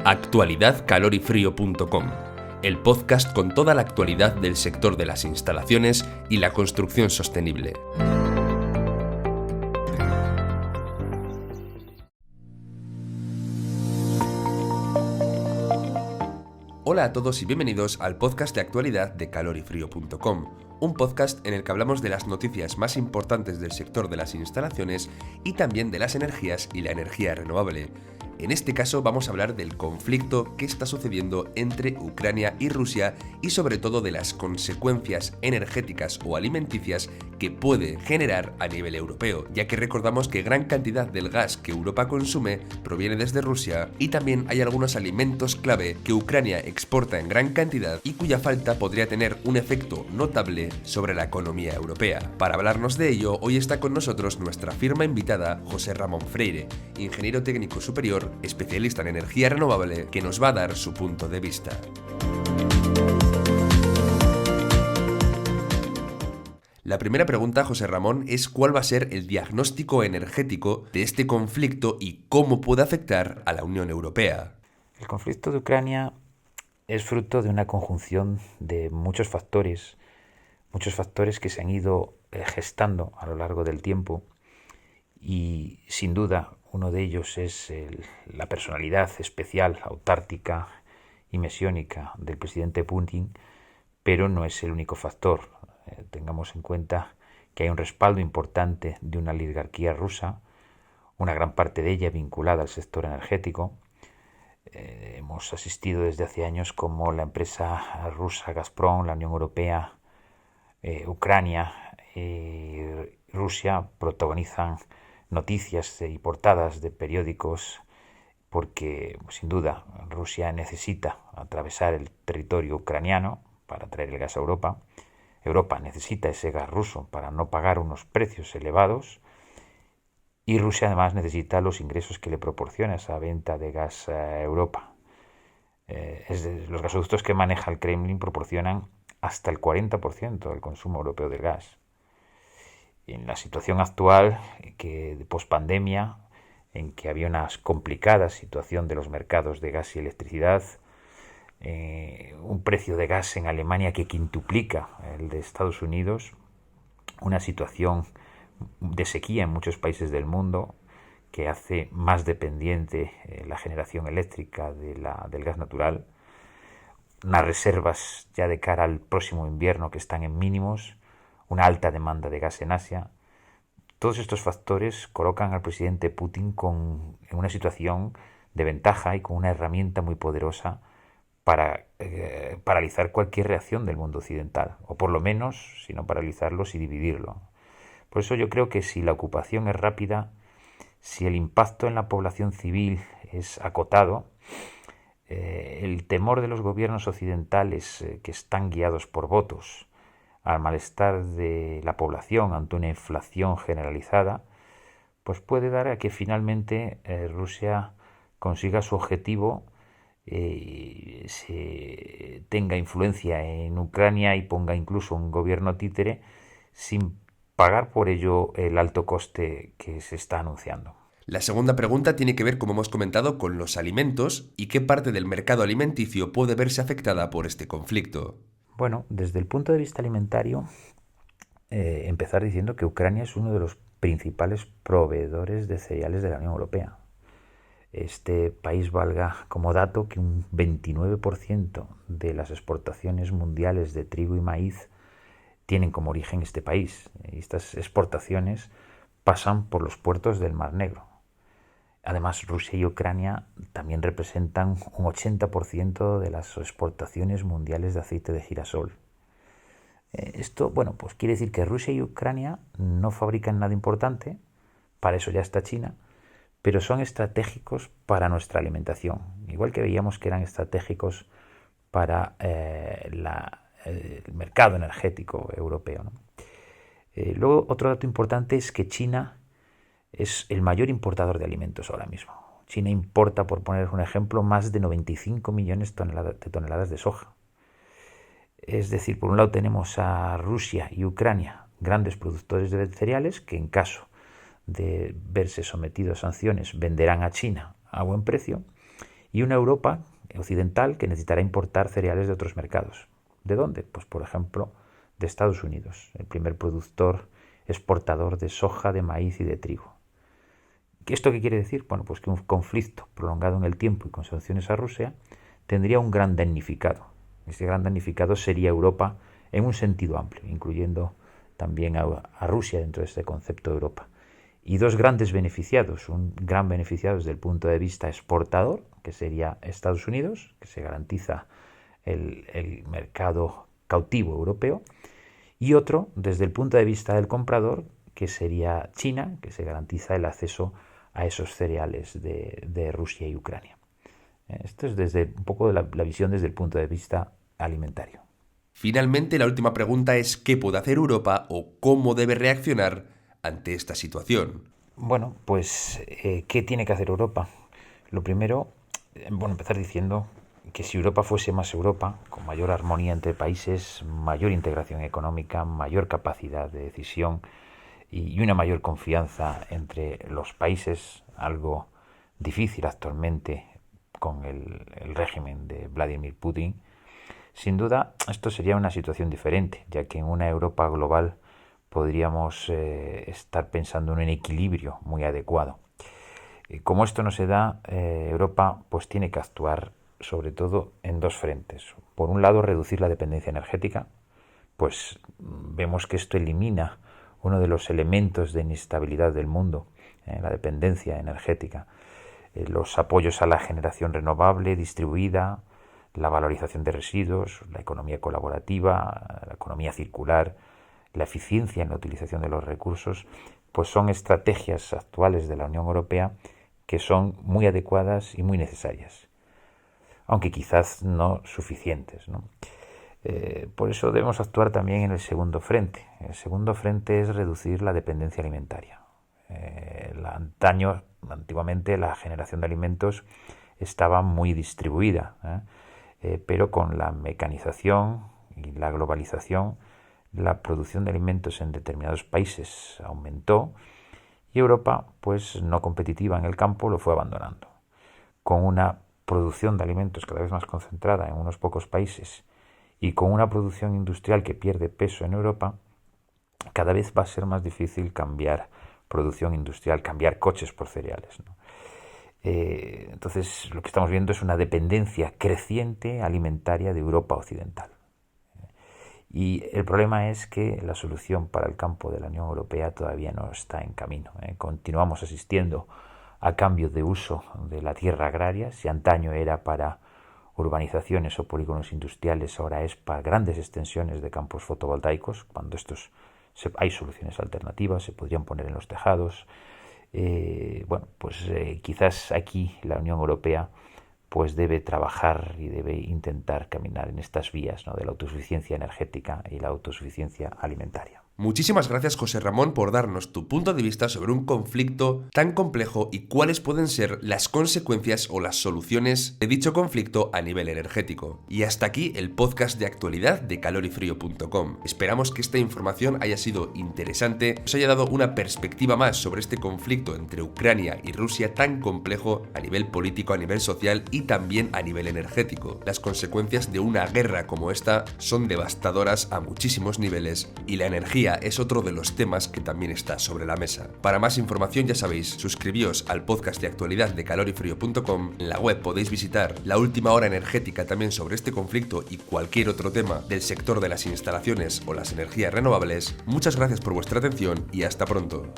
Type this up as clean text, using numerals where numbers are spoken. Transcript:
Actualidadcalorifrio.com, el podcast con toda la actualidad del sector de las instalaciones y la construcción sostenible. Hola a todos y bienvenidos al podcast de actualidad de Calorifrio.com, un podcast en el que hablamos de las noticias más importantes del sector de las instalaciones y también de las energías y la energía renovable. En este caso vamos a hablar del conflicto que está sucediendo entre Ucrania y Rusia y sobre todo de las consecuencias energéticas o alimenticias que puede generar a nivel europeo, ya que recordamos que gran cantidad del gas que Europa consume proviene desde Rusia y también hay algunos alimentos clave que Ucrania exporta en gran cantidad y cuya falta podría tener un efecto notable sobre la economía europea. Para hablarnos de ello, hoy está con nosotros nuestra firma invitada, José Ramón Freire, ingeniero técnico superior, especialista en energía renovable, que nos va a dar su punto de vista. La primera pregunta, José Ramón, es ¿cuál va a ser el diagnóstico energético de este conflicto y cómo puede afectar a la Unión Europea? El conflicto de Ucrania es fruto de una conjunción de muchos factores que se han ido gestando a lo largo del tiempo y sin duda uno de ellos es la personalidad especial, autártica y mesiónica del presidente Putin, pero no es el único factor. Tengamos en cuenta que hay un respaldo importante de una oligarquía rusa, una gran parte de ella vinculada al sector energético. Hemos asistido desde hace años como la empresa rusa Gazprom, la Unión Europea, Ucrania y Rusia protagonizan noticias y portadas de periódicos porque, sin duda, Rusia necesita atravesar el territorio ucraniano para traer el gas a Europa. Europa necesita ese gas ruso para no pagar unos precios elevados y Rusia además necesita los ingresos que le proporciona esa venta de gas a Europa. Los gasoductos que maneja el Kremlin proporcionan hasta el 40% del consumo europeo del gas. En la situación actual, de pospandemia, en que había una complicada situación de los mercados de gas y electricidad, un precio de gas en Alemania que quintuplica el de Estados Unidos, una situación de sequía en muchos países del mundo que hace más dependiente la generación eléctrica del gas natural, unas reservas ya de cara al próximo invierno que están en mínimos, una alta demanda de gas en Asia. Todos estos factores colocan al presidente Putin en una situación de ventaja y con una herramienta muy poderosa para paralizar cualquier reacción del mundo occidental, o por lo menos, si no paralizarlo, sí dividirlo. Por eso yo creo que si la ocupación es rápida, si el impacto en la población civil es acotado, el temor de los gobiernos occidentales que están guiados por votos al malestar de la población ante una inflación generalizada, pues puede dar a que finalmente Rusia consiga su objetivo, tenga influencia en Ucrania y ponga incluso un gobierno títere sin pagar por ello el alto coste que se está anunciando. La segunda pregunta tiene que ver, como hemos comentado, con los alimentos y qué parte del mercado alimenticio puede verse afectada por este conflicto. Bueno, desde el punto de vista alimentario, empezar diciendo que Ucrania es uno de los principales proveedores de cereales de la Unión Europea. Este país valga como dato que un 29% de las exportaciones mundiales de trigo y maíz tienen como origen este país. Y estas exportaciones pasan por los puertos del Mar Negro. Además, Rusia y Ucrania también representan un 80% de las exportaciones mundiales de aceite de girasol. Esto, bueno, pues quiere decir que Rusia y Ucrania no fabrican nada importante, para eso ya está China, pero son estratégicos para nuestra alimentación, igual que veíamos que eran estratégicos para el mercado energético europeo, ¿no? Luego, otro dato importante es que China es el mayor importador de alimentos ahora mismo. China importa, por poner un ejemplo, más de 95 millones de toneladas de soja. Es decir, por un lado tenemos a Rusia y Ucrania, grandes productores de cereales, que en caso de verse sometidos a sanciones venderán a China a buen precio, y una Europa occidental que necesitará importar cereales de otros mercados. ¿De dónde? Pues por ejemplo de Estados Unidos, el primer productor exportador de soja, de maíz y de trigo. ¿Esto qué quiere decir? Bueno, pues que un conflicto prolongado en el tiempo y con sanciones a Rusia tendría un gran damnificado. Ese gran damnificado sería Europa en un sentido amplio, incluyendo también a Rusia dentro de este concepto de Europa. Y dos grandes beneficiados, un gran beneficiado desde el punto de vista exportador, que sería Estados Unidos, que se garantiza el mercado cautivo europeo, y otro desde el punto de vista del comprador, que sería China, que se garantiza el acceso a esos cereales de Rusia y Ucrania. Esto es desde un poco la visión desde el punto de vista alimentario. Finalmente, la última pregunta es ¿qué puede hacer Europa o cómo debe reaccionar ante esta situación? Bueno, pues ¿qué tiene que hacer Europa? Lo primero, empezar diciendo que si Europa fuese más Europa, con mayor armonía entre países, mayor integración económica, mayor capacidad de decisión y una mayor confianza entre los países, algo difícil actualmente con el régimen de Vladimir Putin, sin duda esto sería una situación diferente, ya que en una Europa global podríamos estar pensando en un equilibrio muy adecuado. Como esto no se da, Europa pues tiene que actuar sobre todo en dos frentes. Por un lado, reducir la dependencia energética, pues vemos que esto elimina uno de los elementos de inestabilidad del mundo, la dependencia energética. Los apoyos a la generación renovable distribuida, la valorización de residuos, la economía colaborativa, la economía circular, la eficiencia en la utilización de los recursos, pues son estrategias actuales de la Unión Europea que son muy adecuadas y muy necesarias, aunque quizás no suficientes, ¿no? Por eso debemos actuar también en el segundo frente. El segundo frente es reducir la dependencia alimentaria. Antiguamente la generación de alimentos estaba muy distribuida, pero con la mecanización y la globalización la producción de alimentos en determinados países aumentó y Europa, pues no competitiva en el campo, lo fue abandonando. Con una producción de alimentos cada vez más concentrada en unos pocos países y con una producción industrial que pierde peso en Europa, cada vez va a ser más difícil cambiar producción industrial, cambiar coches por cereales, ¿no? Entonces lo que estamos viendo es una dependencia creciente alimentaria de Europa occidental. Y el problema es que la solución para el campo de la Unión Europea todavía no está en camino. Continuamos asistiendo a cambios de uso de la tierra agraria. Si antaño era para urbanizaciones o polígonos industriales, ahora es para grandes extensiones de campos fotovoltaicos, cuando hay soluciones alternativas, se podrían poner en los tejados. Quizás aquí la Unión Europea pues debe trabajar y debe intentar caminar en estas vías, ¿no?, de la autosuficiencia energética y la autosuficiencia alimentaria. Muchísimas gracias, José Ramón, por darnos tu punto de vista sobre un conflicto tan complejo y cuáles pueden ser las consecuencias o las soluciones de dicho conflicto a nivel energético. Y hasta aquí el podcast de actualidad de calorifrio.com. Esperamos que esta información haya sido interesante, os haya dado una perspectiva más sobre este conflicto entre Ucrania y Rusia tan complejo a nivel político, a nivel social y también a nivel energético. Las consecuencias de una guerra como esta son devastadoras a muchísimos niveles y la energía es otro de los temas que también está sobre la mesa. Para más información, ya sabéis, suscribíos al podcast de actualidad de calorifrio.com. En la web podéis visitar la última hora energética también sobre este conflicto y cualquier otro tema del sector de las instalaciones o las energías renovables. Muchas gracias por vuestra atención y hasta pronto.